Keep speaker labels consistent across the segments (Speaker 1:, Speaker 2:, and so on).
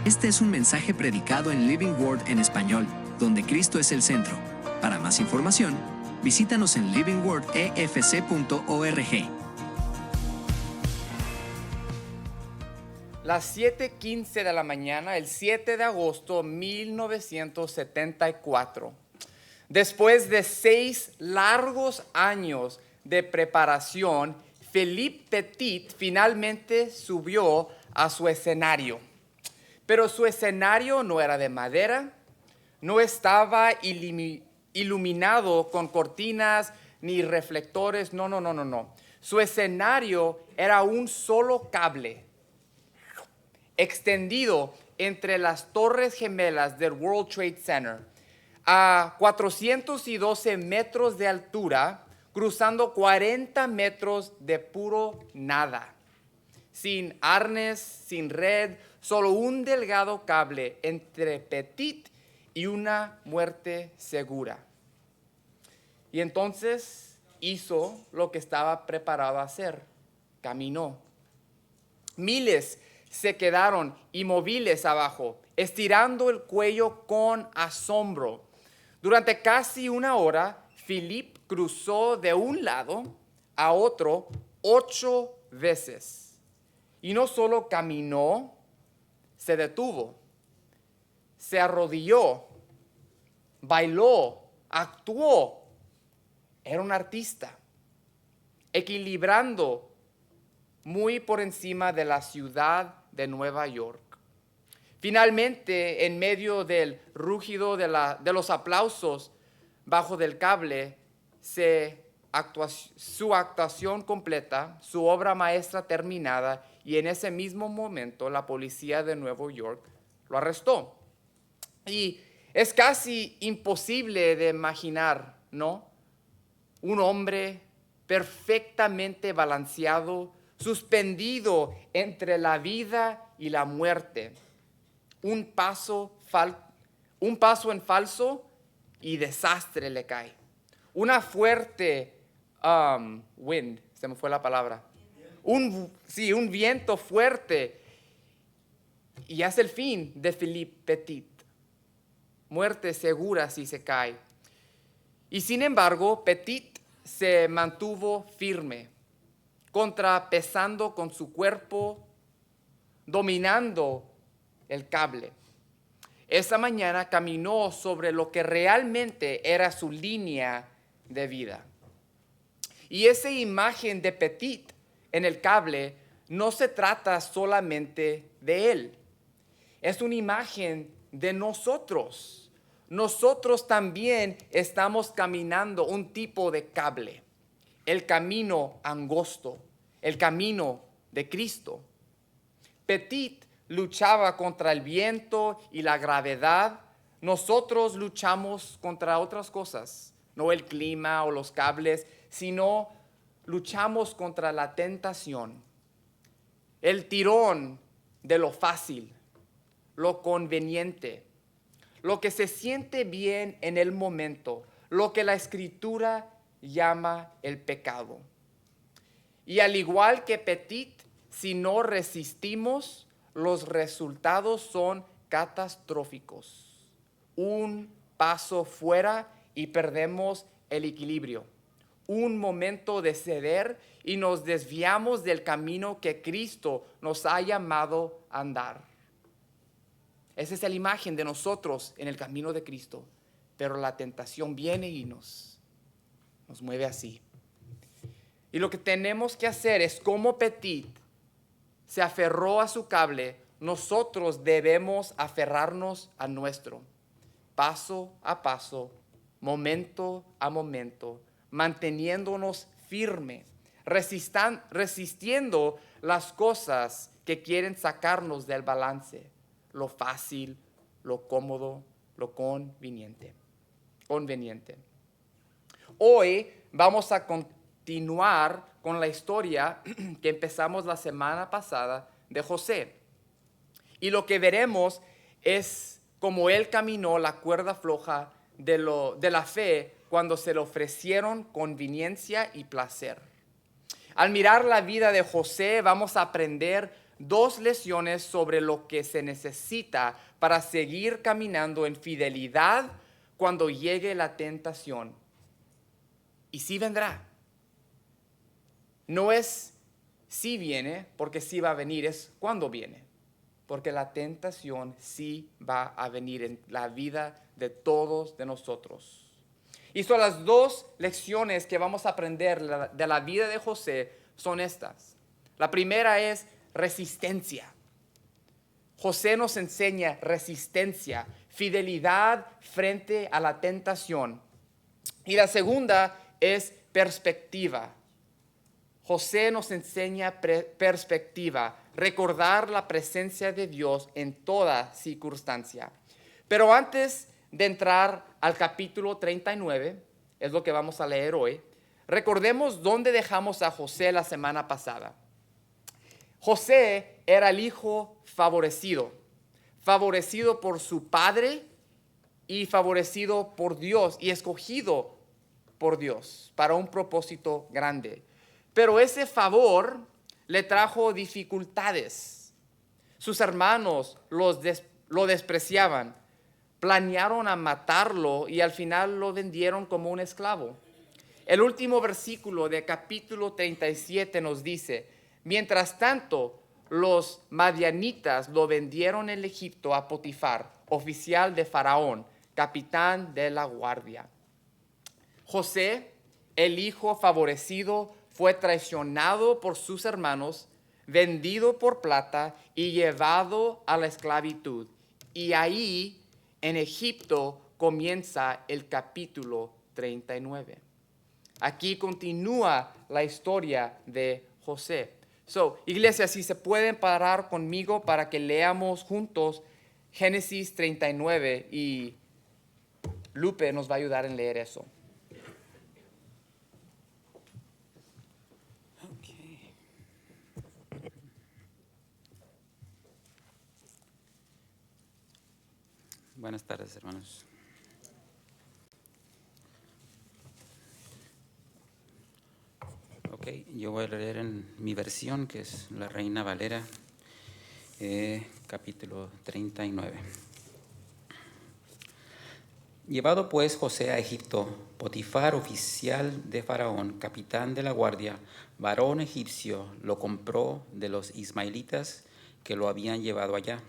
Speaker 1: Este es un mensaje predicado en Living Word en español, donde Cristo es el centro. Para más información, visítanos en livingwordefc.org.
Speaker 2: Las 7:15 de la mañana, el 7 de agosto de 1974. Después de 6 largos años de preparación, Philippe Petit finalmente subió a su escenario. Pero su escenario no era de madera, no estaba iluminado con cortinas ni reflectores, no. Su escenario era un solo cable extendido entre las torres gemelas del World Trade Center a 412 metros de altura, cruzando 40 metros de puro nada. Sin arnés, sin red, solo un delgado cable entre Petit y una muerte segura. Y entonces hizo lo que estaba preparado a hacer. Caminó. Miles se quedaron inmóviles abajo, estirando el cuello con asombro. Durante casi una hora, Philippe cruzó de un lado a otro 8 veces. Y no solo caminó, se detuvo, se arrodilló, bailó, actuó. Era un artista, equilibrando muy por encima de la ciudad de Nueva York. Finalmente, en medio del rugido de los aplausos bajo del cable, su actuación completa, su obra maestra terminada, y en ese mismo momento la policía de Nueva York lo arrestó. Y es casi imposible de imaginar, ¿no? Un hombre perfectamente balanceado, suspendido entre la vida y la muerte. Un paso en falso y desastre le cae. Una fuerte wind, se me fue la palabra. Un viento fuerte. Y es el fin de Philippe Petit. Muerte segura si se cae. Y sin embargo, Petit se mantuvo firme, contrapesando con su cuerpo, dominando el cable. Esa mañana caminó sobre lo que realmente era su línea de vida. Y esa imagen de Petit en el cable no se trata solamente de él. Es una imagen de nosotros. Nosotros también estamos caminando un tipo de cable. El camino angosto, el camino de Cristo. Petit luchaba contra el viento y la gravedad. Nosotros luchamos contra otras cosas, no el clima o los cables, sino luchamos contra la tentación, el tirón de lo fácil, lo conveniente, lo que se siente bien en el momento, lo que la Escritura llama el pecado. Y al igual que Petit, si no resistimos, los resultados son catastróficos. Un paso fuera y perdemos el equilibrio. Un momento de ceder y nos desviamos del camino que Cristo nos ha llamado a andar. Esa es la imagen de nosotros en el camino de Cristo. Pero la tentación viene y nos mueve así. Y lo que tenemos que hacer es, como Petit se aferró a su cable, nosotros debemos aferrarnos a nuestro, paso a paso, momento a momento, manteniéndonos firmes, resistiendo las cosas que quieren sacarnos del balance, lo fácil, lo cómodo, lo conveniente. Hoy vamos a continuar con la historia que empezamos la semana pasada de José. Y lo que veremos es cómo él caminó la cuerda floja de la fe cuando se le ofrecieron conveniencia y placer. Al mirar la vida de José, vamos a aprender 2 lecciones sobre lo que se necesita para seguir caminando en fidelidad cuando llegue la tentación. Y sí vendrá. No es si viene, porque sí va a venir, es cuando viene. Porque la tentación sí va a venir en la vida de todos de nosotros. Y son las 2 lecciones que vamos a aprender de la vida de José son estas. La primera es resistencia. José nos enseña resistencia, fidelidad frente a la tentación. Y la segunda es perspectiva. José nos enseña perspectiva, recordar la presencia de Dios en toda circunstancia. Pero antes de entrar al capítulo 39, es lo que vamos a leer hoy, recordemos dónde dejamos a José la semana pasada. José era el hijo favorecido por su padre y favorecido por Dios y escogido por Dios para un propósito grande. Pero ese favor le trajo dificultades. Sus hermanos lo despreciaban, planearon a matarlo y al final lo vendieron como un esclavo. El último versículo de capítulo 37 nos dice: mientras tanto, los madianitas lo vendieron en Egipto a Potifar, oficial de Faraón, capitán de la guardia. José, el hijo favorecido, fue traicionado por sus hermanos, vendido por plata y llevado a la esclavitud. Y ahí, en Egipto, comienza el capítulo 39. Aquí continúa la historia de José. Iglesia, si se pueden parar conmigo para que leamos juntos Génesis 39 y Lupe nos va a ayudar en leer eso.
Speaker 3: Buenas tardes, hermanos. Yo voy a leer en mi versión, que es la Reina Valera, capítulo 39. Llevado pues José a Egipto, Potifar, oficial de Faraón, capitán de la guardia, varón egipcio, lo compró de los ismaelitas que lo habían llevado allá.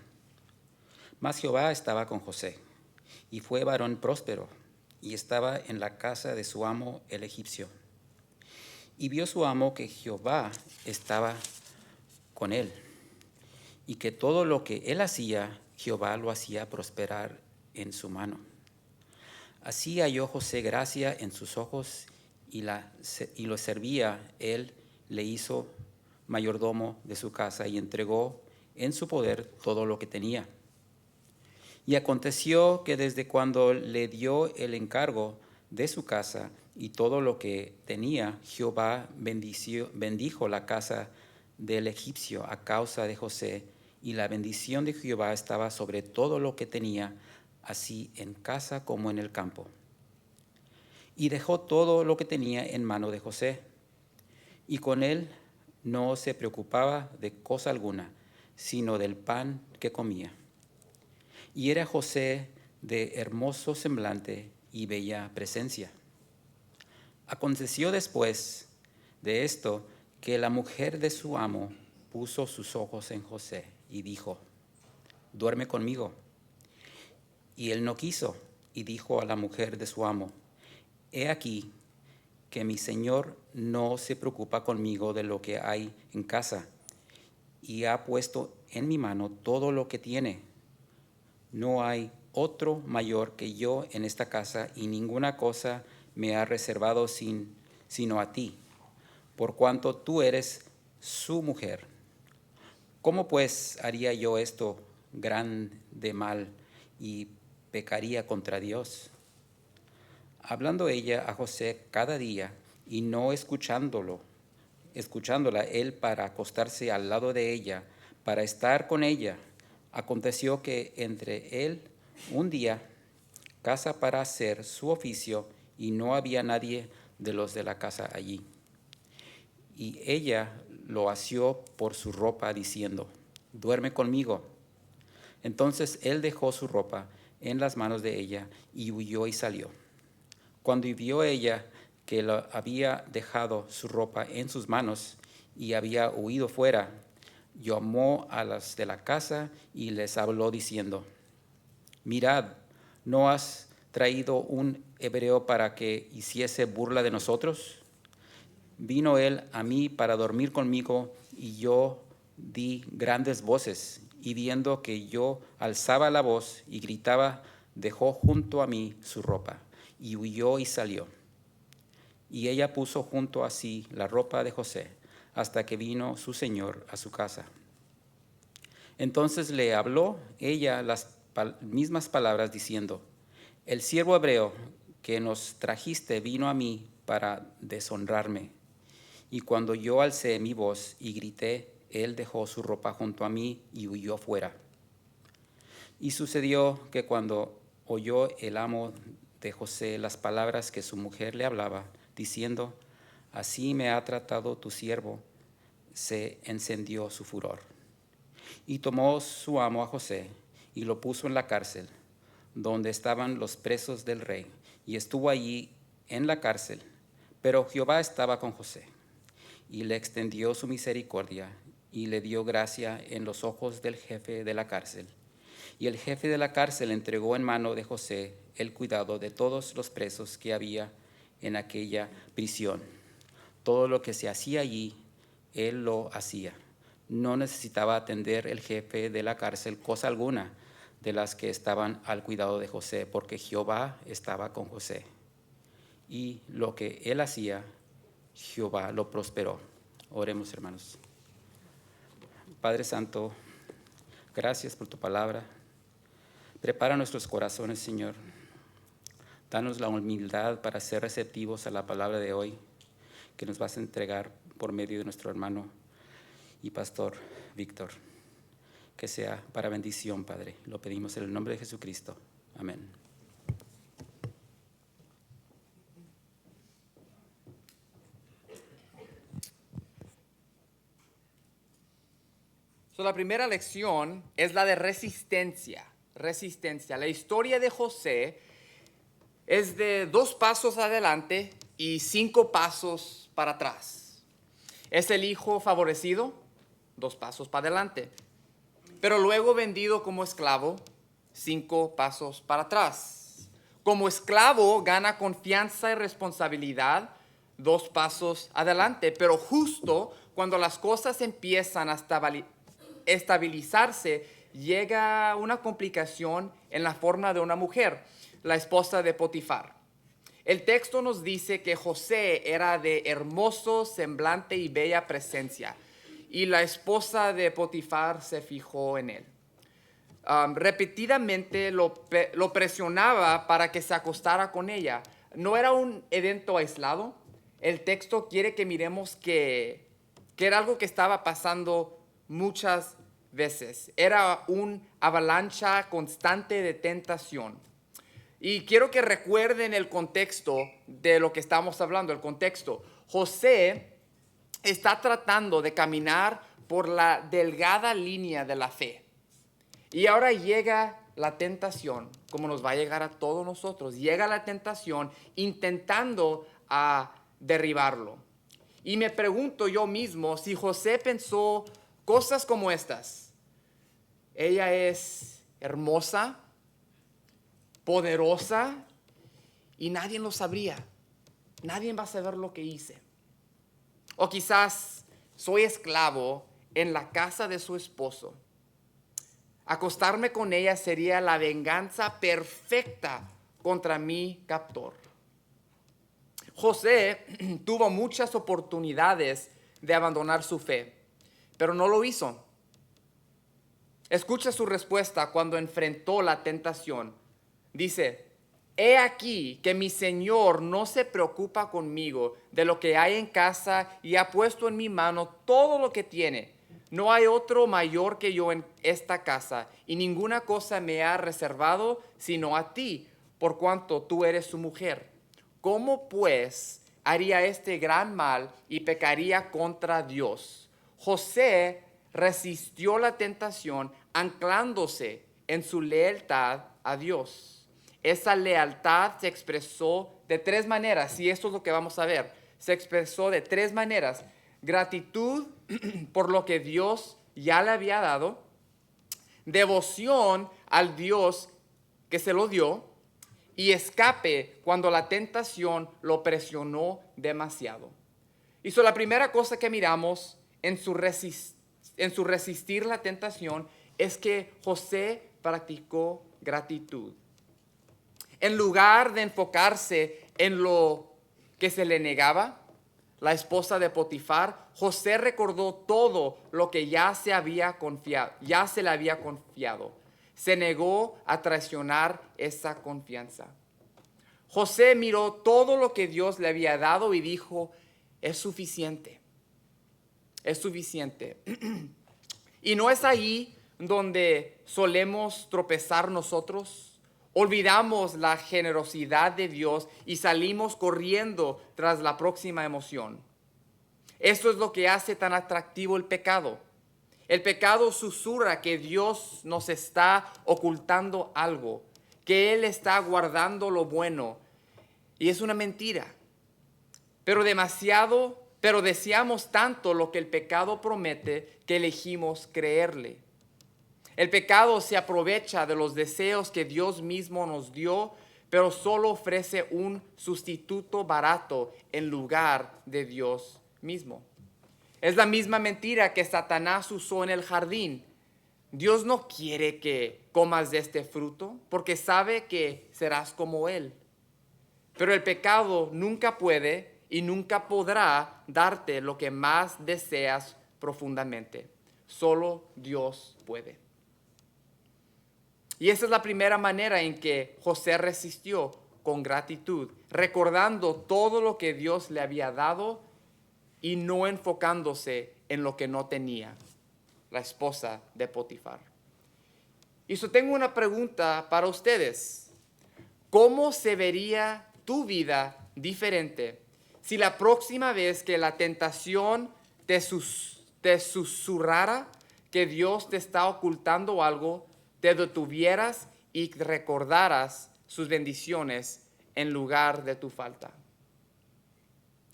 Speaker 3: Mas Jehová estaba con José, y fue varón próspero, y estaba en la casa de su amo el egipcio. Y vio su amo que Jehová estaba con él, y que todo lo que él hacía, Jehová lo hacía prosperar en su mano. Así halló José gracia en sus ojos, y lo servía. Él le hizo mayordomo de su casa, y entregó en su poder todo lo que tenía. Y aconteció que desde cuando le dio el encargo de su casa y todo lo que tenía, Jehová bendijo la casa del egipcio a causa de José, y la bendición de Jehová estaba sobre todo lo que tenía, así en casa como en el campo. Y dejó todo lo que tenía en mano de José, y con él no se preocupaba de cosa alguna, sino del pan que comía. Y era José de hermoso semblante y bella presencia. Aconteció después de esto que la mujer de su amo puso sus ojos en José y dijo: duerme conmigo. Y él no quiso, y dijo a la mujer de su amo: he aquí que mi señor no se preocupa conmigo de lo que hay en casa, y ha puesto en mi mano todo lo que tiene. No hay otro mayor que yo en esta casa, y ninguna cosa me ha reservado sino a ti, por cuanto tú eres su mujer. ¿Cómo pues haría yo esto grande mal y pecaría contra Dios? Hablando ella a José cada día, y no escuchándola él para acostarse al lado de ella, para estar con ella, aconteció que entre él un día casa para hacer su oficio, y no había nadie de los de la casa allí. Y ella lo asió por su ropa, diciendo: duerme conmigo. Entonces él dejó su ropa en las manos de ella y huyó y salió. Cuando vio ella que él había dejado su ropa en sus manos y había huido fuera, llamó a las de la casa y les habló diciendo: mirad, ¿no has traído un hebreo para que hiciese burla de nosotros? Vino él a mí para dormir conmigo, y yo di grandes voces, y viendo que yo alzaba la voz y gritaba, dejó junto a mí su ropa, y huyó y salió. Y ella puso junto a sí la ropa de José, hasta que vino su señor a su casa. Entonces le habló ella las mismas palabras, diciendo: el siervo hebreo que nos trajiste vino a mí para deshonrarme. Y cuando yo alcé mi voz y grité, él dejó su ropa junto a mí y huyó fuera. Y sucedió que cuando oyó el amo de José las palabras que su mujer le hablaba, diciendo: así me ha tratado tu siervo, se encendió su furor. Y tomó su amo a José y lo puso en la cárcel, donde estaban los presos del rey, y estuvo allí en la cárcel. Pero Jehová estaba con José, y le extendió su misericordia, y le dio gracia en los ojos del jefe de la cárcel. Y el jefe de la cárcel entregó en mano de José el cuidado de todos los presos que había en aquella prisión. Todo lo que se hacía allí, él lo hacía. No necesitaba atender el jefe de la cárcel cosa alguna de las que estaban al cuidado de José, porque Jehová estaba con José. Y lo que él hacía, Jehová lo prosperó. Oremos, hermanos. Padre Santo, gracias por tu palabra. Prepara nuestros corazones, Señor. Danos la humildad para ser receptivos a la palabra de hoy que nos vas a entregar por medio de nuestro hermano y pastor Víctor. Que sea para bendición, Padre. Lo pedimos en el nombre de Jesucristo. Amén.
Speaker 2: La primera lección es la de resistencia. Resistencia. La historia de José es de 2 pasos adelante y 5 pasos para atrás. Es el hijo favorecido, 2 pasos para adelante, pero luego vendido como esclavo, 5 pasos para atrás. Como esclavo gana confianza y responsabilidad, 2 pasos adelante, pero justo cuando las cosas empiezan a estabilizarse, llega una complicación en la forma de una mujer, la esposa de Potifar. El texto nos dice que José era de hermoso semblante y bella presencia, y la esposa de Potifar se fijó en él. Repetidamente lo presionaba para que se acostara con ella. No era un evento aislado. El texto quiere que miremos que era algo que estaba pasando muchas veces. Era una avalancha constante de tentación. Y quiero que recuerden el contexto de lo que estamos hablando, el contexto. José está tratando de caminar por la delgada línea de la fe. Y ahora llega la tentación, como nos va a llegar a todos nosotros. Llega la tentación intentando derribarlo. Y me pregunto yo mismo si José pensó cosas como estas. Ella es hermosa, poderosa, y nadie lo sabría. Nadie va a saber lo que hice. O quizás soy esclavo en la casa de su esposo. Acostarme con ella sería la venganza perfecta contra mi captor. José tuvo muchas oportunidades de abandonar su fe, pero no lo hizo. Escucha su respuesta cuando enfrentó la tentación. Dice: he aquí que mi Señor no se preocupa conmigo de lo que hay en casa y ha puesto en mi mano todo lo que tiene. No hay otro mayor que yo en esta casa, y ninguna cosa me ha reservado sino a ti, por cuanto tú eres su mujer. ¿Cómo pues haría este gran mal y pecaría contra Dios? José resistió la tentación anclándose en su lealtad a Dios. Esa lealtad se expresó de tres maneras, y esto es lo que vamos a ver. Se expresó de tres maneras: gratitud por lo que Dios ya le había dado, devoción al Dios que se lo dio, y escape cuando la tentación lo presionó demasiado. Y la primera cosa que miramos en su resistir la tentación es que José practicó gratitud. En lugar de enfocarse en lo que se le negaba, la esposa de Potifar, José recordó todo lo que ya se le había confiado. Se negó a traicionar esa confianza. José miró todo lo que Dios le había dado y dijo: es suficiente. Es suficiente. Y no es ahí donde solemos tropezar nosotros. Olvidamos la generosidad de Dios y salimos corriendo tras la próxima emoción. Esto es lo que hace tan atractivo el pecado. El pecado susurra que Dios nos está ocultando algo, que Él está guardando lo bueno. Y es una mentira. Pero deseamos tanto lo que el pecado promete que elegimos creerle. El pecado se aprovecha de los deseos que Dios mismo nos dio, pero solo ofrece un sustituto barato en lugar de Dios mismo. Es la misma mentira que Satanás usó en el jardín. Dios no quiere que comas de este fruto porque sabe que serás como Él. Pero el pecado nunca puede y nunca podrá darte lo que más deseas profundamente. Solo Dios puede. Y esa es la primera manera en que José resistió, con gratitud, recordando todo lo que Dios le había dado y no enfocándose en lo que no tenía, la esposa de Potifar. Y tengo una pregunta para ustedes. ¿Cómo se vería tu vida diferente si la próxima vez que la tentación te susurrara que Dios te está ocultando algo, te detuvieras y recordaras sus bendiciones en lugar de tu falta?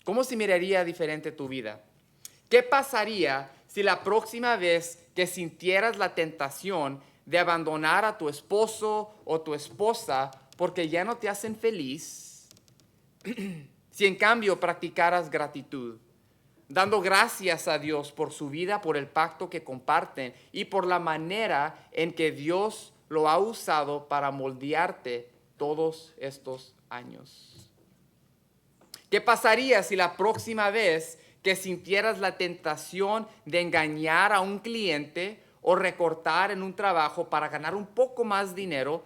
Speaker 2: ¿Cómo se miraría diferente tu vida? ¿Qué pasaría si la próxima vez que sintieras la tentación de abandonar a tu esposo o tu esposa porque ya no te hacen feliz, si en cambio practicaras gratitud, dando gracias a Dios por su vida, por el pacto que comparten y por la manera en que Dios lo ha usado para moldearte todos estos años? ¿Qué pasaría si la próxima vez que sintieras la tentación de engañar a un cliente o recortar en un trabajo para ganar un poco más dinero,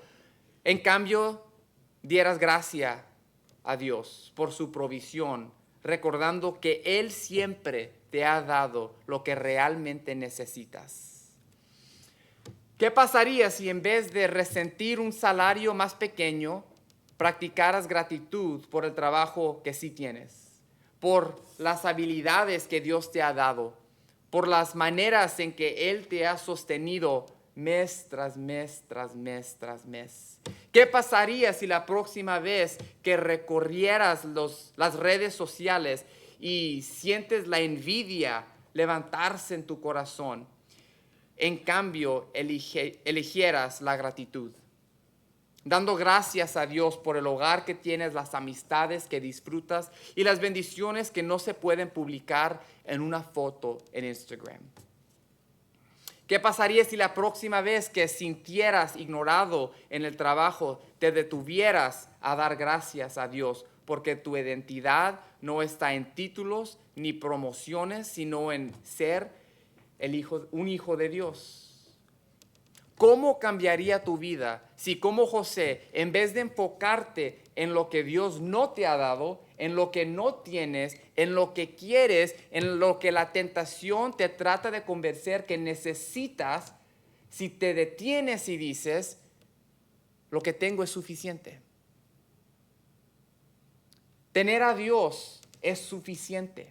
Speaker 2: en cambio dieras gracias a Dios por su provisión, recordando que Él siempre te ha dado lo que realmente necesitas? ¿Qué pasaría si en vez de resentir un salario más pequeño, practicaras gratitud por el trabajo que sí tienes, por las habilidades que Dios te ha dado, por las maneras en que Él te ha sostenido mes tras mes, tras mes, tras mes? ¿Qué pasaría si la próxima vez que recorrieras las redes sociales y sientes la envidia levantarse en tu corazón, en cambio eligieras la gratitud, dando gracias a Dios por el hogar que tienes, las amistades que disfrutas y las bendiciones que no se pueden publicar en una foto en Instagram? ¿Qué pasaría si la próxima vez que sintieras ignorado en el trabajo te detuvieras a dar gracias a Dios porque tu identidad no está en títulos ni promociones, sino en ser un hijo de Dios? ¿Cómo cambiaría tu vida si, como José, en vez de enfocarte en lo que Dios no te ha dado, en lo que no tienes, en lo que quieres, en lo que la tentación te trata de convencer que necesitas, si te detienes y dices, lo que tengo es suficiente? Tener a Dios es suficiente.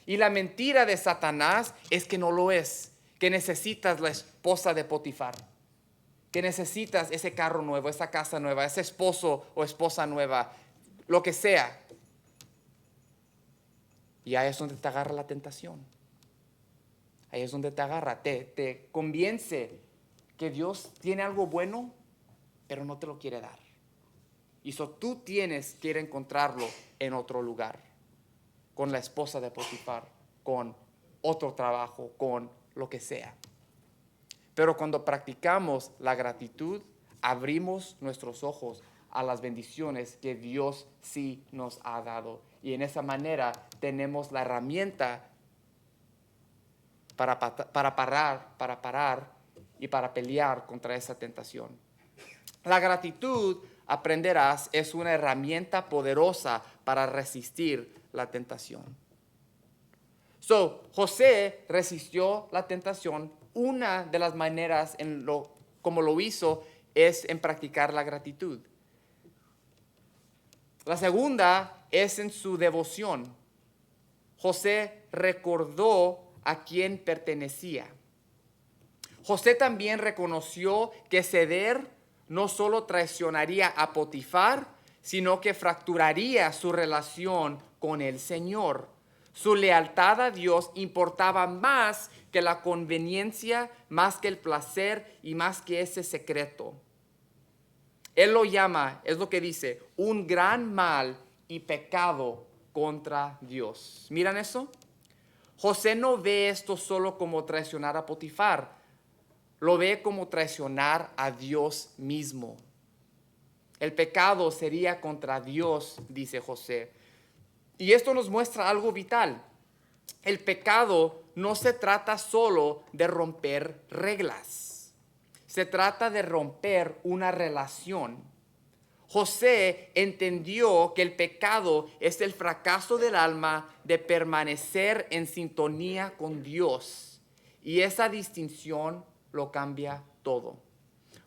Speaker 2: Y la mentira de Satanás es que no lo es, que necesitas la esposa de Potifar, que necesitas ese carro nuevo, esa casa nueva, ese esposo o esposa nueva, lo que sea. Y ahí es donde te agarra la tentación. Ahí es donde te agarra, te convence que Dios tiene algo bueno, pero no te lo quiere dar. Y eso tú tienes que ir a encontrarlo en otro lugar, con la esposa de Potifar, con otro trabajo, con lo que sea. Pero cuando practicamos la gratitud, abrimos nuestros ojos a las bendiciones que Dios sí nos ha dado. Y en esa manera tenemos la herramienta para parar y para pelear contra esa tentación. La gratitud, aprenderás, es una herramienta poderosa para resistir la tentación. José resistió la tentación. Una de las maneras como lo hizo es en practicar la gratitud. La segunda es en su devoción. José recordó a quién pertenecía. José también reconoció que ceder no solo traicionaría a Potifar, sino que fracturaría su relación con el Señor. Su lealtad a Dios importaba más que la conveniencia, más que el placer y más que ese secreto. Él lo llama, es lo que dice, un gran mal y pecado contra Dios. ¿Miran eso? José no ve esto solo como traicionar a Potifar, lo ve como traicionar a Dios mismo. El pecado sería contra Dios, dice José. Y esto nos muestra algo vital. El pecado no se trata solo de romper reglas. Se trata de romper una relación. José entendió que el pecado es el fracaso del alma de permanecer en sintonía con Dios. Y esa distinción lo cambia todo.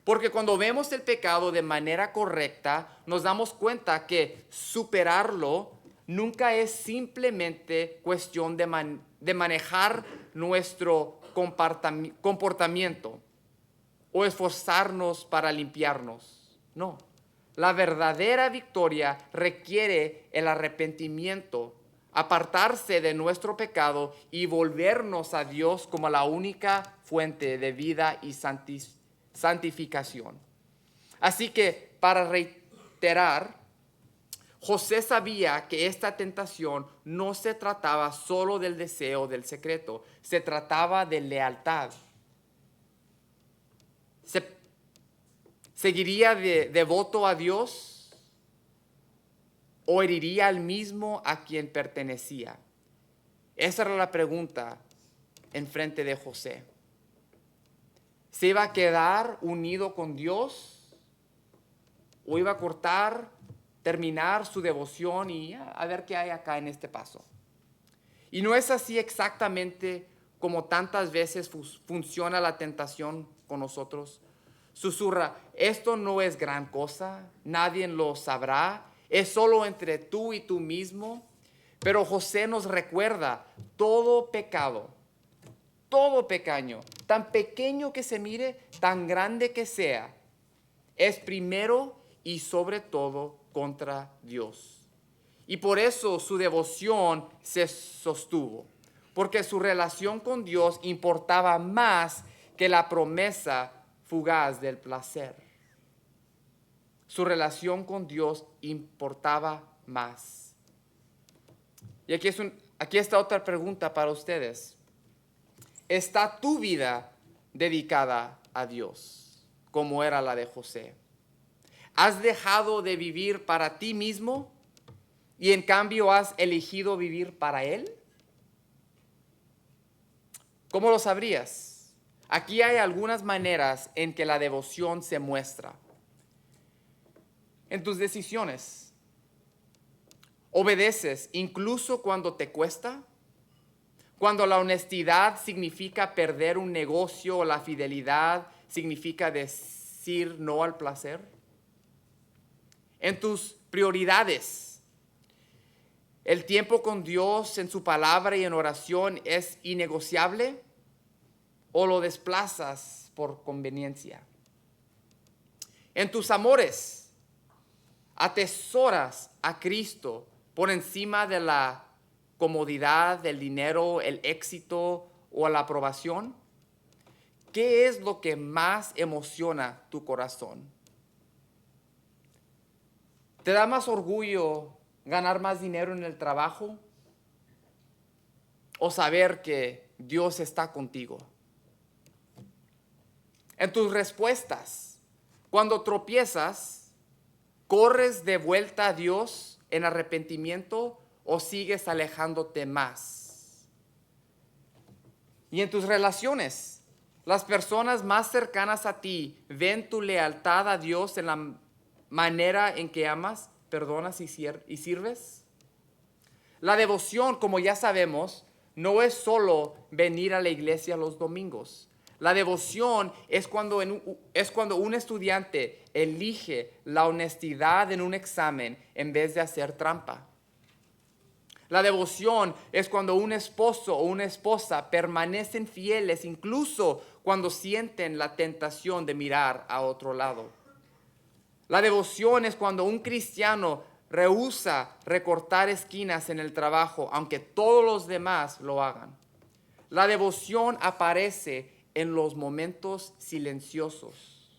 Speaker 2: Porque cuando vemos el pecado de manera correcta, nos damos cuenta que superarlo nunca es simplemente cuestión de manejar nuestro comportamiento o esforzarnos para limpiarnos. No. La verdadera victoria requiere el arrepentimiento, apartarse de nuestro pecado y volvernos a Dios como la única fuente de vida y santificación. Así que, para reiterar, José sabía que esta tentación no se trataba solo del deseo del secreto, se trataba de lealtad. ¿Seguiría devoto a Dios o heriría al mismo a quien pertenecía? Esa era la pregunta en frente de José. ¿Se iba a quedar unido con Dios o iba a terminar su devoción y a ver qué hay acá en este paso? Y no es así exactamente como tantas veces funciona la tentación con nosotros. Susurra, esto no es gran cosa, nadie lo sabrá, es solo entre tú y tú mismo. Pero José nos recuerda, todo pecado, tan pequeño que se mire, tan grande que sea, es primero y sobre todo contra Dios. Y por eso su devoción se sostuvo, porque su relación con Dios importaba más que la promesa fugaz del placer. Su relación con Dios importaba más. Y aquí está otra pregunta para ustedes. ¿Está tu vida dedicada a Dios, como era la de José? ¿Has dejado de vivir para ti mismo y en cambio has elegido vivir para Él? ¿Cómo lo sabrías? Aquí hay algunas maneras en que la devoción se muestra. En tus decisiones. ¿Obedeces incluso cuando te cuesta? Cuando la honestidad significa perder un negocio o la fidelidad significa decir no al placer. En tus prioridades. ¿El tiempo con Dios en su palabra y en oración es innegociable? o lo desplazas por conveniencia. En tus amores, atesoras a Cristo por encima de la comodidad, del dinero, el éxito o la aprobación. ¿Qué es lo que más emociona tu corazón? ¿Te da más orgullo ganar más dinero en el trabajo o saber que Dios está contigo? En tus respuestas, cuando tropiezas, ¿corres de vuelta a Dios en arrepentimiento o sigues alejándote más? Y en tus relaciones, las personas más cercanas a ti ven tu lealtad a Dios en la manera en que amas, perdonas y sirves. La devoción, como ya sabemos, no es solo venir a la iglesia los domingos. La devoción es cuando un estudiante elige la honestidad en un examen en vez de hacer trampa. La devoción es cuando un esposo o una esposa permanecen fieles incluso cuando sienten la tentación de mirar a otro lado. La devoción es cuando un cristiano rehúsa recortar esquinas en el trabajo, aunque todos los demás lo hagan. La devoción aparece en los momentos silenciosos,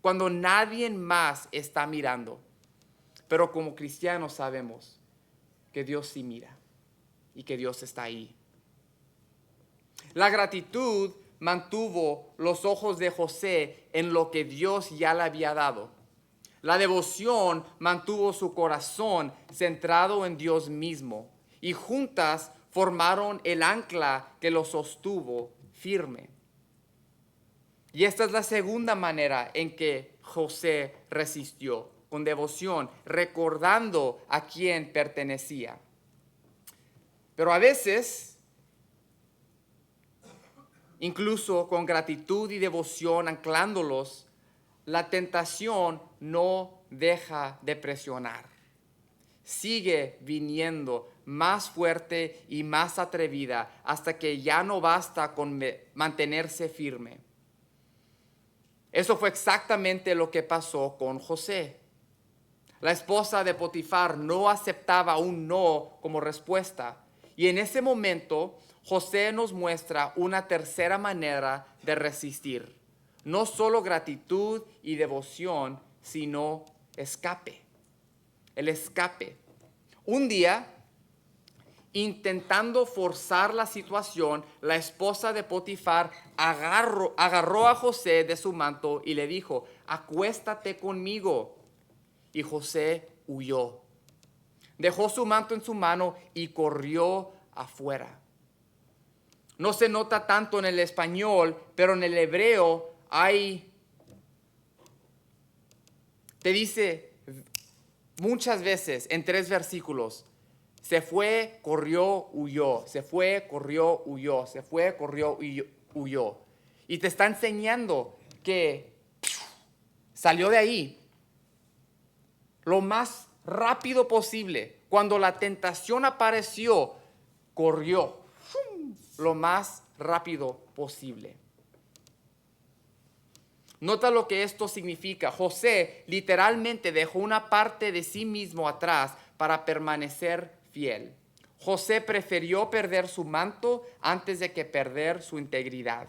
Speaker 2: cuando nadie más está mirando. Pero como cristianos sabemos que Dios sí mira y que Dios está ahí. La gratitud mantuvo los ojos de José en lo que Dios ya le había dado. La devoción mantuvo su corazón centrado en Dios mismo y juntas formaron el ancla que lo sostuvo firme. Y esta es la segunda manera en que José resistió, con devoción, recordando a quién pertenecía. Pero a veces, incluso con gratitud y devoción anclándolos, la tentación no deja de presionar. Sigue viniendo más fuerte y más atrevida hasta que ya no basta con mantenerse firme. Eso fue exactamente lo que pasó con José. La esposa de Potifar no aceptaba un no como respuesta. Y en ese momento, José nos muestra una tercera manera de resistir. No solo gratitud y devoción, sino escape. El escape. Un día, intentando forzar la situación, la esposa de Potifar agarró a José de su manto y le dijo: acuéstate conmigo. Y José huyó. Dejó su manto en su mano y corrió afuera. No se nota tanto en el español, pero en el hebreo te dice muchas veces en 3 versículos: se fue, corrió, huyó. Se fue, corrió, huyó. Se fue, corrió, huyó. Y te está enseñando que salió de ahí lo más rápido posible. Cuando la tentación apareció, corrió lo más rápido posible. Nota lo que esto significa. José literalmente dejó una parte de sí mismo atrás para permanecer fiel. José prefirió perder su manto antes de que perder su integridad.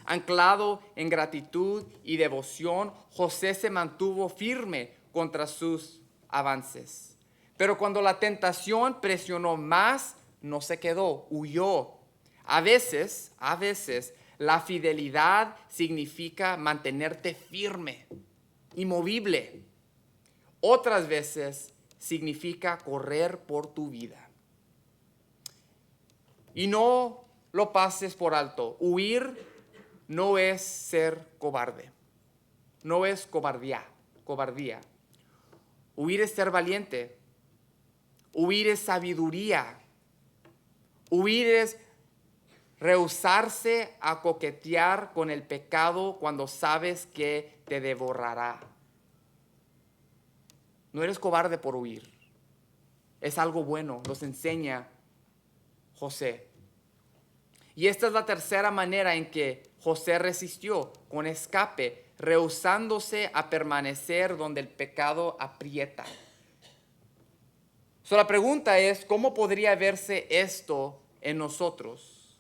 Speaker 2: Anclado en gratitud y devoción, José se mantuvo firme contra sus avances. Pero cuando la tentación presionó más, no se quedó, huyó. A veces, la fidelidad significa mantenerte firme, inmovible. Otras veces significa correr por tu vida. Y no lo pases por alto. Huir no es ser cobarde. No es cobardía. Huir es ser valiente. Huir es sabiduría. Huir es rehusarse a coquetear con el pecado cuando sabes que te devorará. No eres cobarde por huir. Es algo bueno, nos enseña José. Y esta es la tercera manera en que José resistió, con escape, rehusándose a permanecer donde el pecado aprieta. La pregunta es, ¿cómo podría verse esto en nosotros?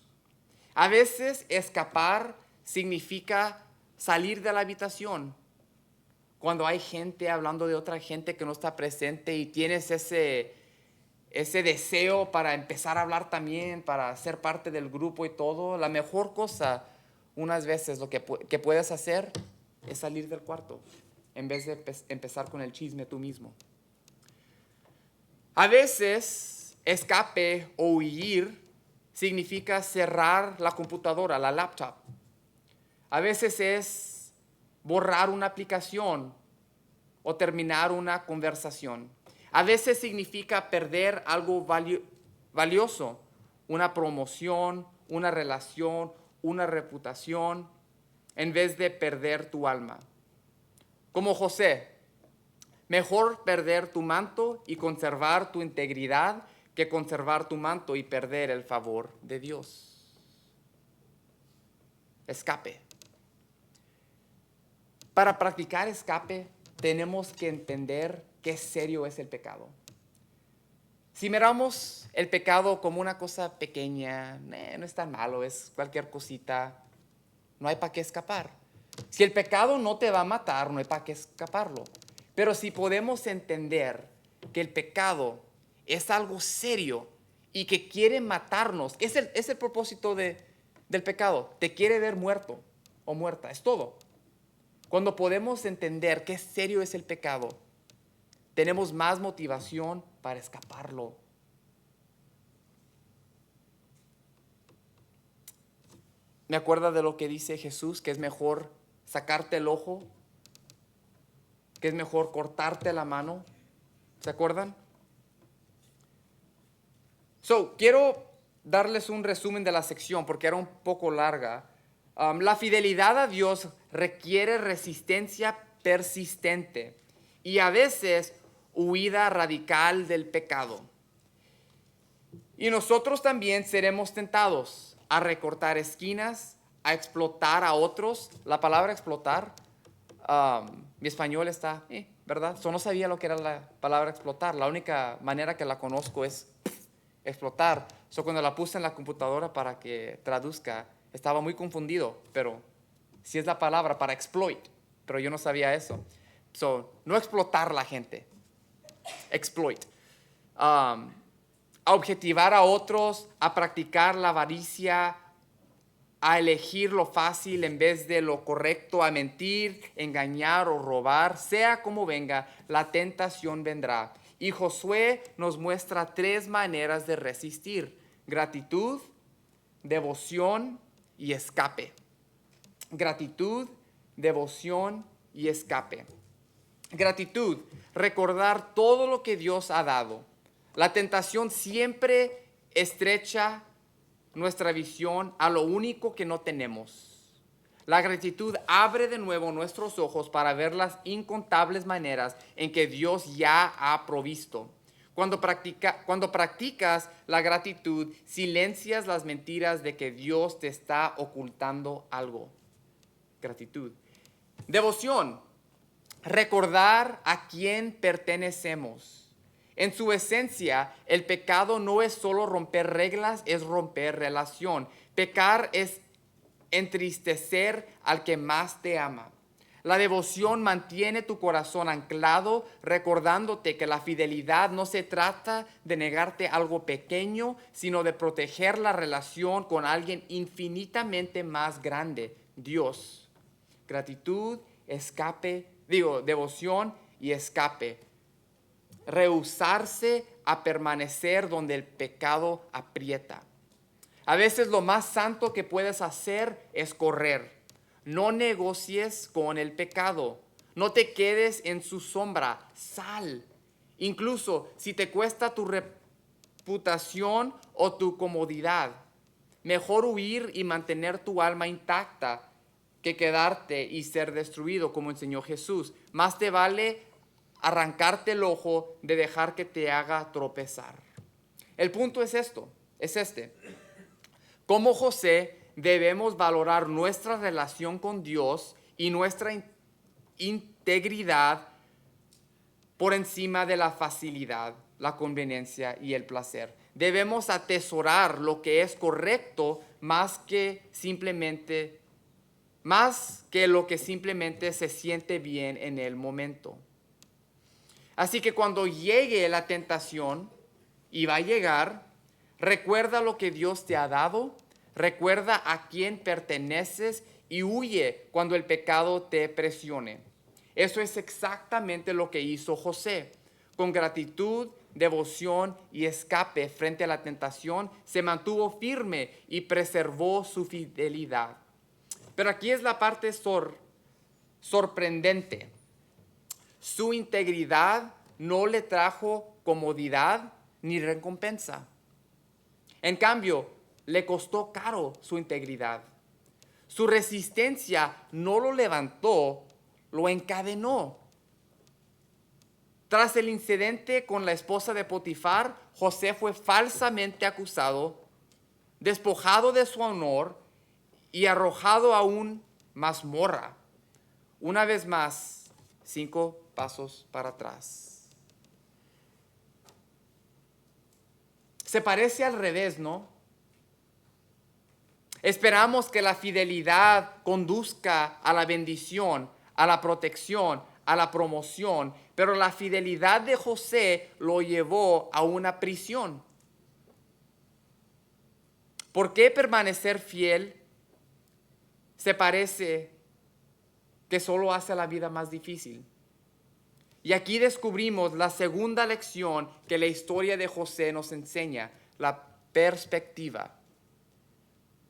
Speaker 2: A veces escapar significa salir de la habitación. Cuando hay gente hablando de otra gente que no está presente y tienes ese deseo para empezar a hablar también, para ser parte del grupo y todo, la mejor cosa unas veces lo que puedes hacer es salir del cuarto en vez de empezar con el chisme tú mismo. A veces escape o huir significa cerrar la computadora, la laptop. A veces es borrar una aplicación o terminar una conversación. A veces significa perder algo valioso, una promoción, una relación, una reputación, en vez de perder tu alma. Como José, mejor perder tu manto y conservar tu integridad que conservar tu manto y perder el favor de Dios. Escape. Para practicar escape, tenemos que entender qué serio es el pecado. Si miramos el pecado como una cosa pequeña, no es tan malo, es cualquier cosita, no hay para qué escapar. Si el pecado no te va a matar, no hay para qué escaparlo. Pero si podemos entender que el pecado es algo serio y que quiere matarnos, es el propósito del pecado, te quiere ver muerto o muerta, es todo. Cuando podemos entender qué serio es el pecado, tenemos más motivación para escaparlo. Me acuerdo de lo que dice Jesús, que es mejor sacarte el ojo, que es mejor cortarte la mano. ¿Se acuerdan? Quiero darles un resumen de la sección porque era un poco larga. La fidelidad a Dios requiere resistencia persistente y a veces huida radical del pecado. Y nosotros también seremos tentados a recortar esquinas, a explotar a otros. La palabra explotar, mi español está, ¿verdad? No sabía lo que era la palabra explotar. La única manera que la conozco es explotar. Cuando la puse en la computadora para que traduzca, estaba muy confundido, pero sí es la palabra para exploit, pero yo no sabía eso. No explotar la gente, exploit. A objetivar a otros, a practicar la avaricia, a elegir lo fácil en vez de lo correcto, a mentir, engañar o robar, sea como venga, la tentación vendrá. Y Josué nos muestra 3 maneras de resistir: gratitud, devoción y escape. Gratitud, devoción y escape. Gratitud, recordar todo lo que Dios ha dado. La tentación siempre estrecha nuestra visión a lo único que no tenemos. La gratitud abre de nuevo nuestros ojos para ver las incontables maneras en que Dios ya ha provisto. Cuando practicas la gratitud, silencias las mentiras de que Dios te está ocultando algo. Gratitud. Devoción. Recordar a quién pertenecemos. En su esencia, el pecado no es solo romper reglas, es romper relación. Pecar es entristecer al que más te ama. La devoción mantiene tu corazón anclado, recordándote que la fidelidad no se trata de negarte algo pequeño, sino de proteger la relación con alguien infinitamente más grande, Dios. Gratitud, devoción y escape. Rehusarse a permanecer donde el pecado aprieta. A veces lo más santo que puedes hacer es correr. No negocies con el pecado. No te quedes en su sombra. Sal. Incluso si te cuesta tu reputación o tu comodidad. Mejor huir y mantener tu alma intacta que quedarte y ser destruido, como enseñó Jesús. Más te vale arrancarte el ojo de dejar que te haga tropezar. El punto es este. Como José, debemos valorar nuestra relación con Dios y nuestra integridad por encima de la facilidad, la conveniencia y el placer. Debemos atesorar lo que es correcto más que lo que simplemente se siente bien en el momento. Así que cuando llegue la tentación, y va a llegar, recuerda lo que Dios te ha dado, recuerda a quién perteneces y huye cuando el pecado te presione. Eso es exactamente lo que hizo José. Con gratitud, devoción y escape frente a la tentación, se mantuvo firme y preservó su fidelidad. Pero aquí es la parte sorprendente. Su integridad no le trajo comodidad ni recompensa. En cambio, le costó caro su integridad. Su resistencia no lo levantó, lo encadenó. Tras el incidente con la esposa de Potifar, José fue falsamente acusado, despojado de su honor y arrojado a un mazmorra. Una vez más, 5 pasos para atrás. Se parece al revés, ¿no? Esperamos que la fidelidad conduzca a la bendición, a la protección, a la promoción, pero la fidelidad de José lo llevó a una prisión. ¿Por qué permanecer fiel se parece que solo hace la vida más difícil? Y aquí descubrimos la segunda lección que la historia de José nos enseña, la perspectiva.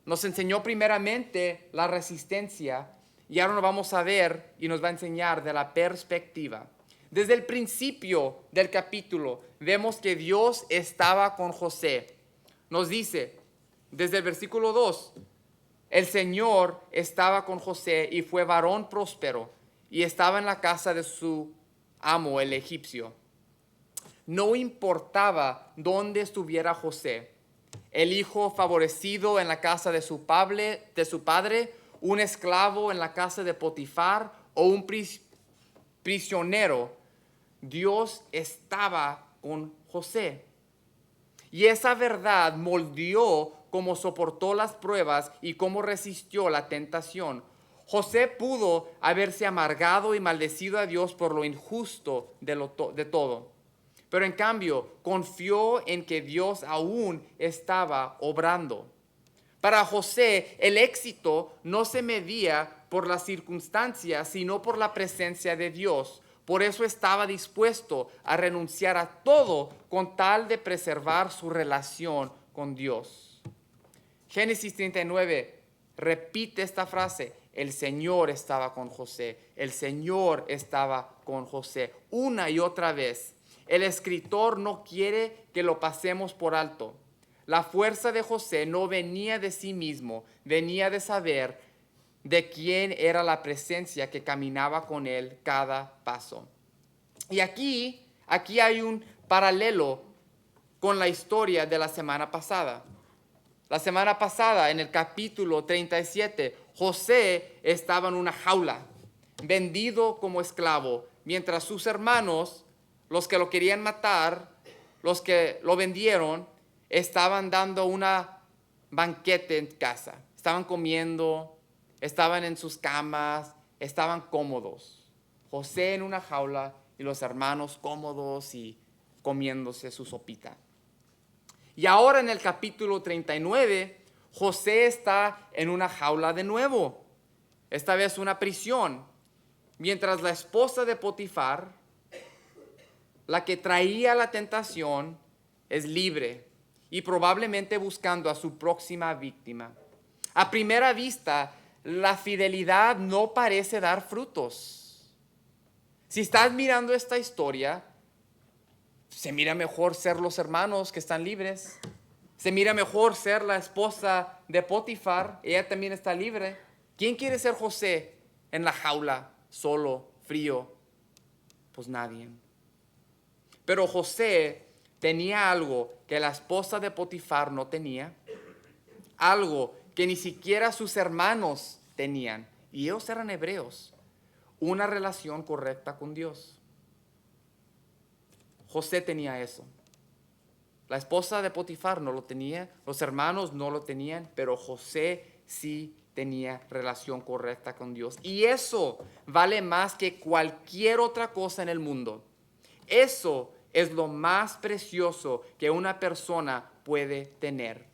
Speaker 2: Nos enseñó primeramente la resistencia y ahora nos vamos a ver y nos va a enseñar de la perspectiva. Desde el principio del capítulo vemos que Dios estaba con José. Nos dice, desde el versículo 2, el Señor estaba con José y fue varón próspero y estaba en la casa de su amo, el egipcio. No importaba dónde estuviera José, el hijo favorecido en la casa de su padre, un esclavo en la casa de Potifar o un prisionero, Dios estaba con José. Y esa verdad moldeó cómo soportó las pruebas y cómo resistió la tentación. José pudo haberse amargado y maldecido a Dios por lo injusto de todo. Pero en cambio, confió en que Dios aún estaba obrando. Para José, el éxito no se medía por las circunstancias, sino por la presencia de Dios. Por eso estaba dispuesto a renunciar a todo con tal de preservar su relación con Dios. Génesis 39 repite esta frase: el Señor estaba con José, el Señor estaba con José, una y otra vez. El escritor no quiere que lo pasemos por alto. La fuerza de José no venía de sí mismo, venía de saber de quién era la presencia que caminaba con él cada paso. Y aquí hay un paralelo con la historia de la semana pasada. La semana pasada, en el capítulo 37, José estaba en una jaula, vendido como esclavo, mientras sus hermanos, los que lo querían matar, los que lo vendieron, estaban dando una banquete en casa. Estaban comiendo, estaban en sus camas, estaban cómodos. José en una jaula y los hermanos cómodos y comiéndose su sopita. Y ahora en el capítulo 39, José está en una jaula de nuevo. Esta vez una prisión. Mientras la esposa de Potifar, la que traía la tentación, es libre y probablemente buscando a su próxima víctima. A primera vista, la fidelidad no parece dar frutos. Si estás mirando esta historia, se mira mejor ser los hermanos que están libres. Se mira mejor ser la esposa de Potifar. Ella también está libre. ¿Quién quiere ser José en la jaula, solo, frío? Pues nadie. Pero José tenía algo que la esposa de Potifar no tenía. algo que ni siquiera sus hermanos tenían, y ellos eran hebreos, una relación correcta con Dios. José tenía eso. La esposa de Potifar no lo tenía, los hermanos no lo tenían, pero José sí tenía relación correcta con Dios. Y eso vale más que cualquier otra cosa en el mundo. Eso es lo más precioso que una persona puede tener.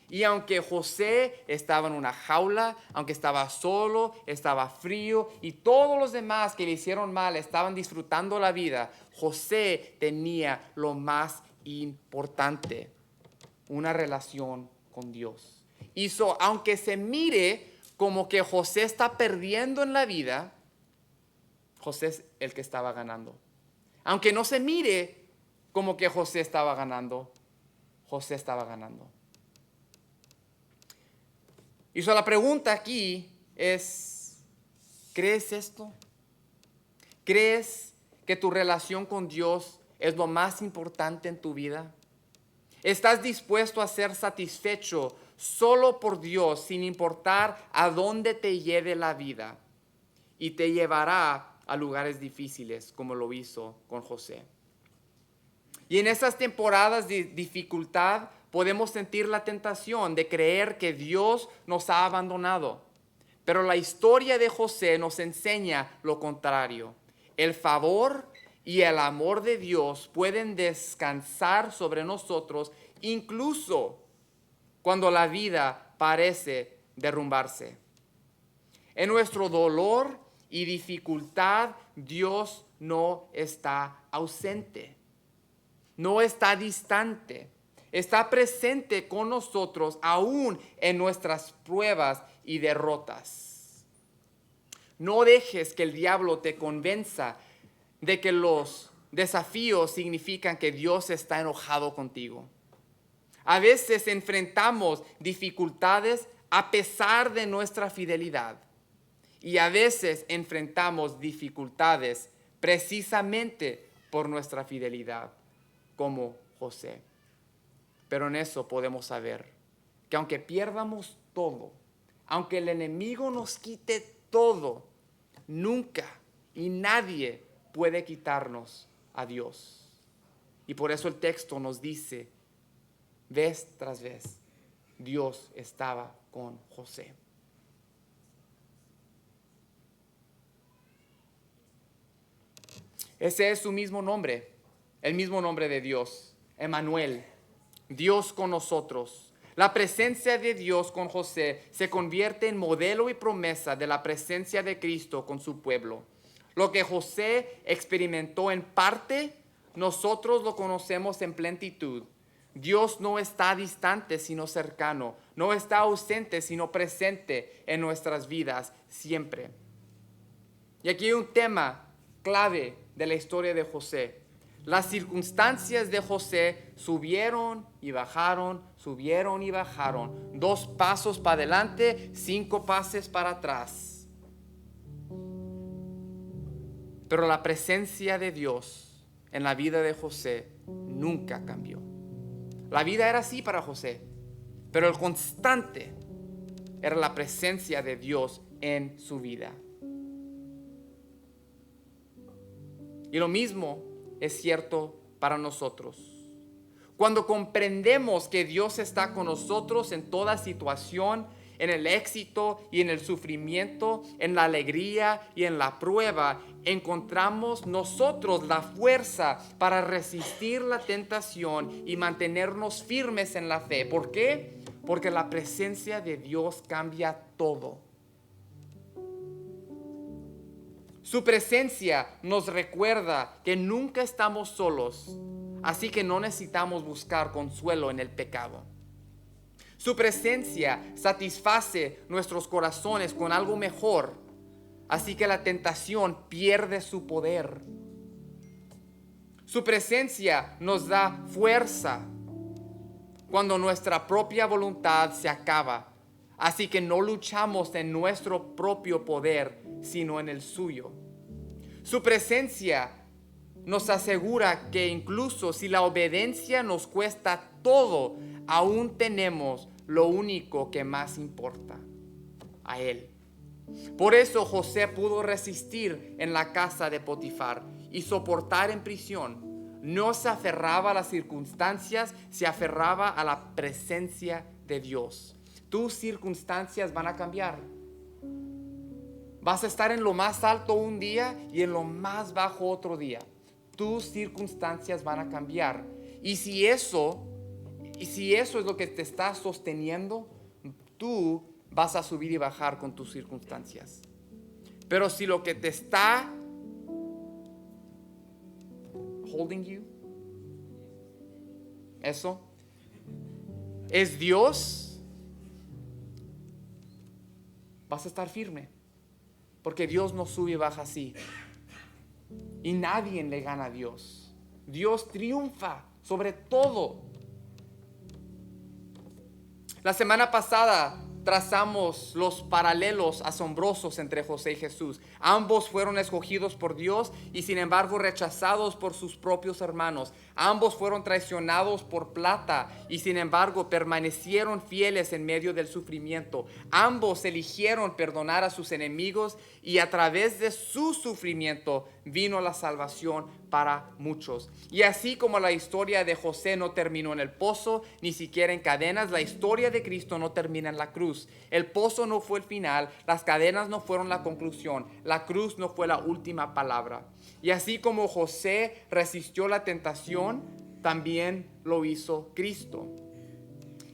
Speaker 2: Y aunque José estaba en una jaula, aunque estaba solo, estaba frío y todos los demás que le hicieron mal estaban disfrutando la vida, José tenía lo más importante, una relación con Dios. Y aunque se mire como que José está perdiendo en la vida, José es el que estaba ganando. Aunque no se mire como que José estaba ganando, José estaba ganando. Y la pregunta aquí es, ¿crees esto? ¿Crees que tu relación con Dios es lo más importante en tu vida? ¿Estás dispuesto a ser satisfecho solo por Dios sin importar a dónde te lleve la vida? Y te llevará a lugares difíciles como lo hizo con José. Y en esas temporadas de dificultad podemos sentir la tentación de creer que Dios nos ha abandonado. Pero la historia de José nos enseña lo contrario. El favor y el amor de Dios pueden descansar sobre nosotros incluso cuando la vida parece derrumbarse. En nuestro dolor y dificultad, Dios no está ausente, no está distante, está presente con nosotros aún en nuestras pruebas y derrotas. No dejes que el diablo te convenza de que los desafíos significan que Dios está enojado contigo. A veces enfrentamos dificultades a pesar de nuestra fidelidad. Y a veces enfrentamos dificultades precisamente por nuestra fidelidad, como José. Pero en eso podemos saber que aunque pierdamos todo, aunque el enemigo nos quite todo, nunca y nadie puede quitarnos a Dios. Y por eso el texto nos dice, vez tras vez, Dios estaba con José. Ese es su mismo nombre, el mismo nombre de Dios, Emmanuel, Dios con nosotros. La presencia de Dios con José se convierte en modelo y promesa de la presencia de Cristo con su pueblo. Lo que José experimentó en parte, nosotros lo conocemos en plenitud. Dios no está distante, sino cercano. No está ausente, sino presente en nuestras vidas siempre. Y aquí hay un tema clave de la historia de José. Las circunstancias de José subieron y bajaron, subieron y bajaron. 2 pasos para adelante, 5 pasos para atrás. Pero la presencia de Dios en la vida de José nunca cambió. La vida era así para José, pero el constante era la presencia de Dios en su vida. Y lo mismo es cierto para nosotros. Cuando comprendemos que Dios está con nosotros en toda situación, en el éxito y en el sufrimiento, en la alegría y en la prueba, encontramos nosotros la fuerza para resistir la tentación y mantenernos firmes en la fe. ¿Por qué? Porque la presencia de Dios cambia todo. Su presencia nos recuerda que nunca estamos solos, así que no necesitamos buscar consuelo en el pecado. Su presencia satisface nuestros corazones con algo mejor, así que la tentación pierde su poder. Su presencia nos da fuerza cuando nuestra propia voluntad se acaba, así que no luchamos en nuestro propio poder, sino en el suyo. Su presencia nos asegura que incluso si la obediencia nos cuesta todo, aún tenemos lo único que más importa, a Él. Por eso José pudo resistir en la casa de Potifar y soportar en prisión. No se aferraba a las circunstancias, se aferraba a la presencia de Dios. Tus circunstancias van a cambiar. Vas a estar en lo más alto un día y en lo más bajo otro día. Tus circunstancias van a cambiar. Y si eso es lo que te está sosteniendo, tú vas a subir y bajar con tus circunstancias. Pero si lo que te está holding you, eso es Dios, vas a estar firme. Porque Dios no sube y baja así. Y nadie le gana a Dios. Dios triunfa sobre todo. La semana pasada trazamos los paralelos asombrosos entre José y Jesús. Ambos fueron escogidos por Dios y sin embargo rechazados por sus propios hermanos. Ambos fueron traicionados por plata y sin embargo permanecieron fieles en medio del sufrimiento. Ambos eligieron perdonar a sus enemigos y a través de su sufrimiento vino la salvación para muchos. Y así como la historia de José no terminó en el pozo, ni siquiera en cadenas, la historia de Cristo no termina en la cruz. El pozo no fue el final, las cadenas no fueron la conclusión, la cruz no fue la última palabra. Y así como José resistió la tentación, también lo hizo Cristo.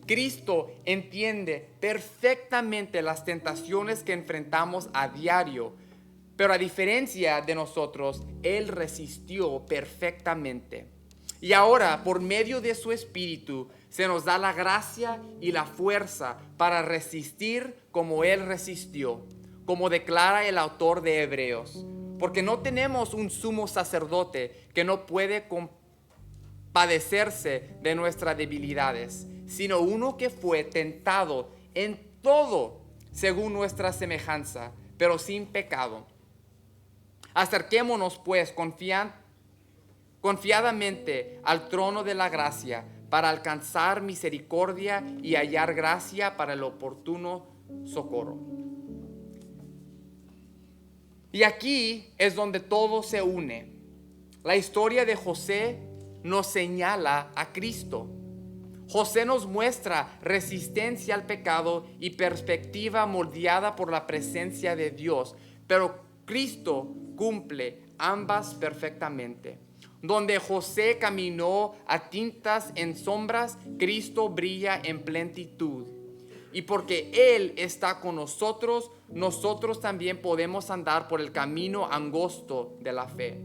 Speaker 2: Cristo entiende perfectamente las tentaciones que enfrentamos a diario, pero a diferencia de nosotros, Él resistió perfectamente. Y ahora, por medio de su Espíritu, se nos da la gracia y la fuerza para resistir como Él resistió, como declara el autor de Hebreos. Porque no tenemos un sumo sacerdote que no puede compadecerse de nuestras debilidades, sino uno que fue tentado en todo según nuestra semejanza, pero sin pecado. Acerquémonos pues confiadamente al trono de la gracia para alcanzar misericordia y hallar gracia para el oportuno socorro. Y aquí es donde todo se une. La historia de José nos señala a Cristo. José nos muestra resistencia al pecado y perspectiva moldeada por la presencia de Dios, pero Cristo cumple ambas perfectamente. Donde José caminó a tintas en sombras, Cristo brilla en plenitud. Y porque Él está con nosotros, nosotros también podemos andar por el camino angosto de la fe.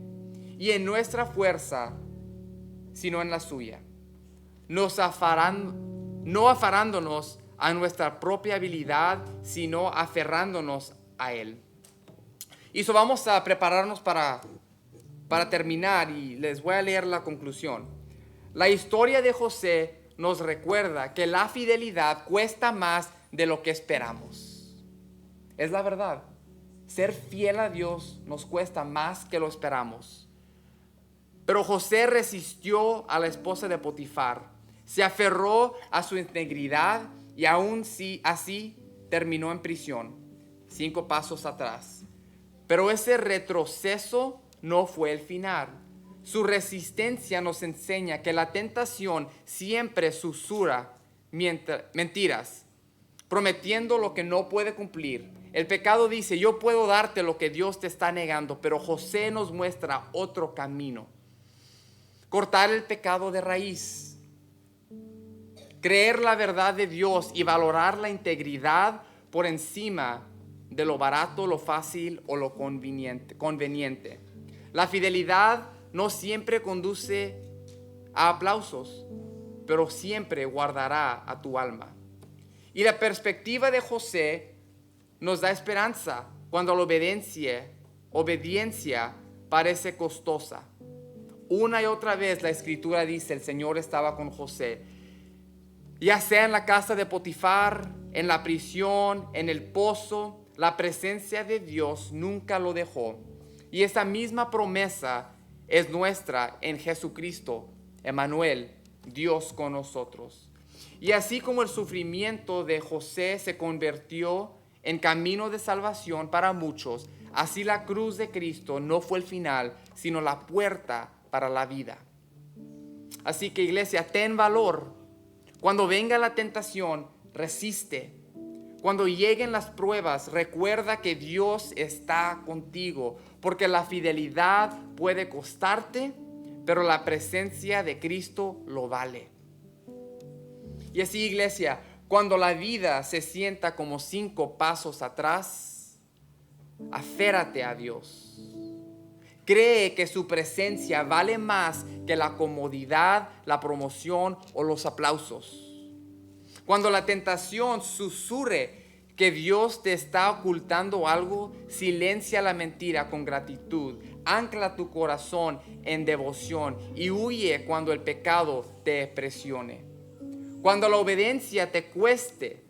Speaker 2: Y en nuestra fuerza, sino en la suya. No aferrándonos a nuestra propia habilidad, sino aferrándonos a Él. Y eso vamos a prepararnos para terminar y les voy a leer la conclusión. La historia de José nos recuerda que la fidelidad cuesta más de lo que esperamos. Es la verdad. Ser fiel a Dios nos cuesta más que lo esperamos. Pero José resistió a la esposa de Potifar, se aferró a su integridad y aún así terminó en prisión, 5 pasos atrás. Pero ese retroceso no fue el final. Su resistencia nos enseña que la tentación siempre susurra mentiras, prometiendo lo que no puede cumplir. El pecado dice, yo puedo darte lo que Dios te está negando, pero José nos muestra otro camino. Cortar el pecado de raíz. Creer la verdad de Dios y valorar la integridad por encima de lo barato, lo fácil o lo conveniente. La fidelidad no siempre conduce a aplausos, pero siempre guardará a tu alma. Y la perspectiva de José nos da esperanza cuando la obediencia parece costosa. Una y otra vez la Escritura dice, el Señor estaba con José. Ya sea en la casa de Potifar, en la prisión, en el pozo, la presencia de Dios nunca lo dejó. Y esa misma promesa es nuestra en Jesucristo, Emmanuel, Dios con nosotros. Y así como el sufrimiento de José se convirtió en camino de salvación para muchos, así la cruz de Cristo no fue el final, sino la puerta para la vida. Así que, iglesia, ten valor. Cuando venga la tentación, resiste. Cuando lleguen las pruebas, recuerda que Dios está contigo, porque la fidelidad puede costarte, pero la presencia de Cristo lo vale. Y así, iglesia, cuando la vida se sienta como 5 pasos atrás, aférrate a Dios. Cree que su presencia vale más que la comodidad, la promoción o los aplausos. Cuando la tentación susurre que Dios te está ocultando algo, silencia la mentira con gratitud. Ancla tu corazón en devoción y huye cuando el pecado te presione. Cuando la obediencia te cueste,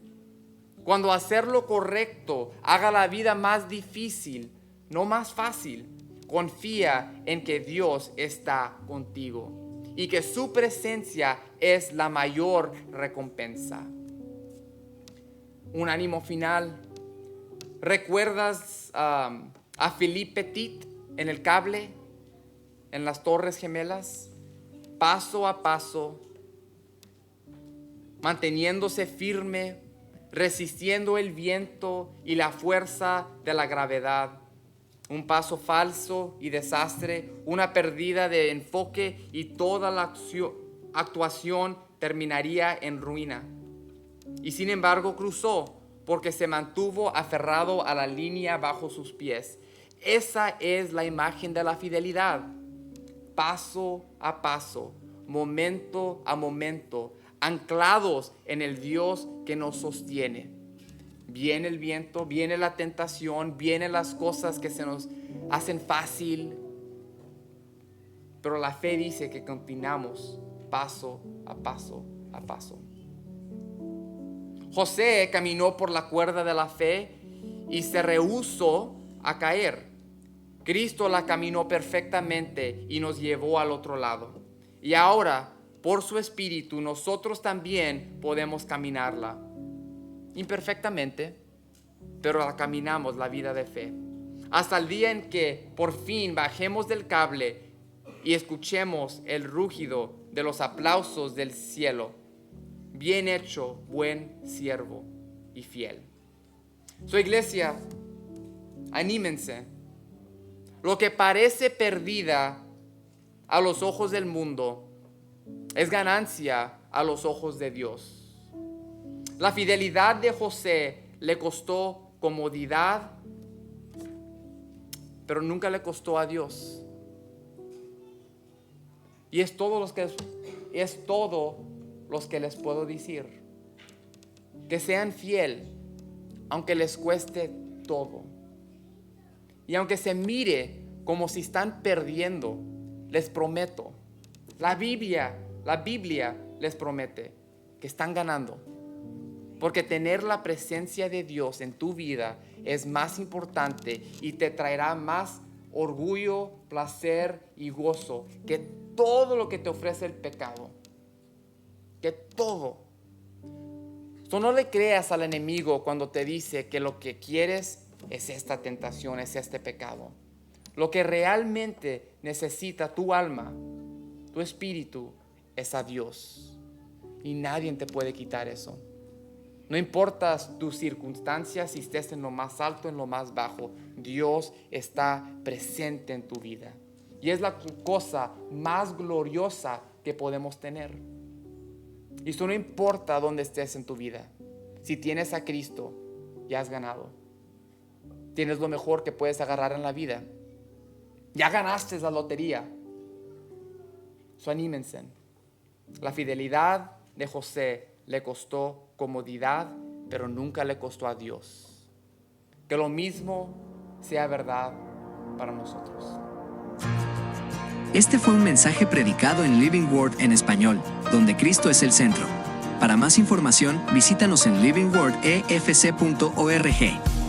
Speaker 2: cuando hacer lo correcto haga la vida más difícil, no más fácil, confía en que Dios está contigo y que su presencia es la mayor recompensa. Un ánimo final. ¿Recuerdas a Philippe Petit en el cable, en las Torres Gemelas? Paso a paso, manteniéndose firme, resistiendo el viento y la fuerza de la gravedad. Un paso falso y desastre, una pérdida de enfoque y toda la actuación terminaría en ruina. Y sin embargo cruzó porque se mantuvo aferrado a la línea bajo sus pies. Esa es la imagen de la fidelidad. Paso a paso, momento a momento, anclados en el Dios que nos sostiene. Viene el viento, viene la tentación, vienen las cosas que se nos hacen fácil, pero la fe dice que continuamos paso a paso a paso. José caminó por la cuerda de la fe y se rehusó a caer. Cristo la caminó perfectamente y nos llevó al otro lado. Y ahora, por su Espíritu, nosotros también podemos caminarla. Imperfectamente, pero la caminamos la vida de fe. Hasta el día en que por fin bajemos del cable y escuchemos el rugido de los aplausos del cielo. Bien hecho, buen siervo y fiel. Su iglesia, anímense. Lo que parece perdida a los ojos del mundo es ganancia a los ojos de Dios. La fidelidad de José le costó comodidad, pero nunca le costó a Dios. Y es todo lo que les puedo decir. Que sean fiel, aunque les cueste todo. Y aunque se mire como si están perdiendo, les prometo, la Biblia les promete que están ganando. Porque tener la presencia de Dios en tu vida es más importante y te traerá más orgullo, placer y gozo que todo lo que te ofrece el pecado. Que todo. No le creas al enemigo cuando te dice que lo que quieres es esta tentación, es este pecado. Lo que realmente necesita tu alma, tu espíritu, es a Dios. Y nadie te puede quitar eso. No importa tus circunstancias, si estés en lo más alto, en lo más bajo, Dios está presente en tu vida. Y es la cosa más gloriosa que podemos tener. Y eso no importa dónde estés en tu vida. Si tienes a Cristo, ya has ganado. Tienes lo mejor que puedes agarrar en la vida. Ya ganaste la lotería. Anímense. La fidelidad de José le costó comodidad, pero nunca le costó a Dios. Que lo mismo sea verdad para nosotros.
Speaker 1: Este fue un mensaje predicado en Living Word en español, donde Cristo es el centro. Para más información, visítanos en livingwordefc.org.